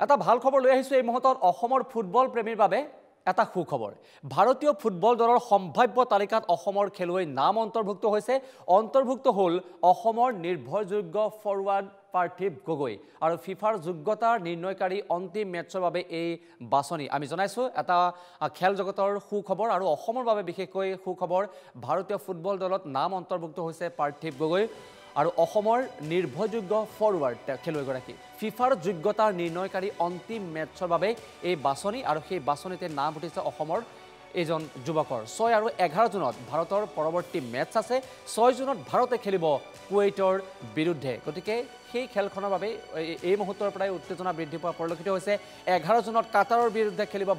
এটা ভাল খবৰ লৈ আহিছো এই মুহূৰ্তত অসমৰ ফুটবল প্ৰেমীৰ বাবে এটা সুখবৰ ভাৰতীয় ফুটবল দলৰ সম্ভাৱ্য তালিকাত অসমৰ খেলুৱৈ নাম অন্তৰ্ভুক্ত হ'ল অসমৰ নিৰ্ভৰযোগ্য ফৰৱাৰ্ড পাৰ্থিব গগৈ আৰু ফিফাৰ যোগ্যতাৰ নিৰ্ণয়কাৰী অন্তিম মেচৰ বাবে এই বাছনি আমি জনাইছো এটা খেল জগতৰ সুখবৰ আৰু অসমৰ বাবে বিশেষকৈ সুখবৰ ভাৰতীয় ফুটবল দলত নাম অন্তৰ্ভুক্ত হৈছে পাৰ্থিব গগৈ আৰু অসমৰ নিৰ্ভৰযোগ্য ফৰৱাৰ্ড খেলুৱৈগৰাকী ফিফাৰ যোগ্যতাৰ নিৰ্ণয়কাৰী অন্তিম মেচৰ বাবে এই বাছনি আৰু সেই বাছনিতে নাম উঠিছে অসমৰ এজন যুৱকৰ 6 আৰু 11 জুনত ভাৰতৰ পৰৱৰ্তী মেচ আছে 6 জুনত ভাৰতে খেলিব কুৱেইটৰ বিৰুদ্ধে গতিকে সেই খেলখনৰ বাবে এই মুহূৰ্তৰ পৰাই উত্তেজনা বৃদ্ধি পোৱা পৰিলক্ষিত হৈছে 11 জুনত কাটাৰৰ বিৰুদ্ধে খেলিব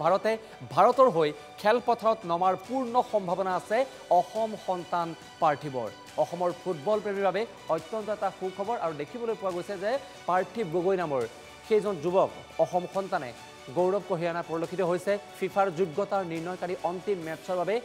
ভাৰতৰ হৈ খেলপথাৰত নমাৰ পূৰ্ণ সম্ভাৱনা আছে অসম সন্তান পাৰ্থিবৰ অসমৰ ফুটবল প্ৰেমীৰ বাবে অত্যন্ত এটা সুখবৰ আৰু দেখিবলৈ পোৱা গৈছে যে পাৰ্থিব গগৈ নামৰ সেইজন যুৱক অসম সন্তানে গৌৰৱ কঢ়িয়ানা পৰিলক্ষিত হৈছে ফিফাৰ যোগ্যতাৰ নিৰ্ণয়কাৰী অন্তিম মেচৰ বাবে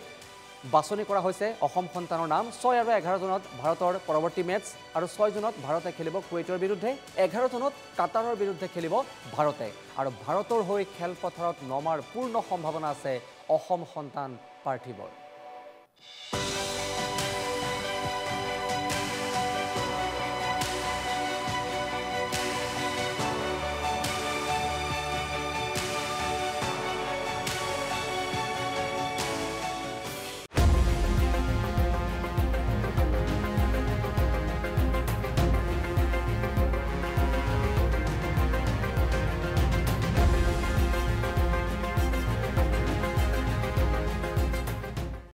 বাছনি কৰা হৈছে অসম সন্তানৰ নাম 6 আৰু 11 জুনত ভাৰতৰ পৰৱৰ্তী মেচ আৰু 6 জুনত ভাৰতে খেলিব কুৱেইটৰ বিৰুদ্ধে 11 জুনত কাটাৰৰ বিৰুদ্ধে খেলিব ভাৰতে আৰু ভাৰতৰ হৈ খেলপথাৰত নমাৰ পূৰ্ণ সম্ভাৱনা আছে অসম সন্তান পাৰ্থিবৰ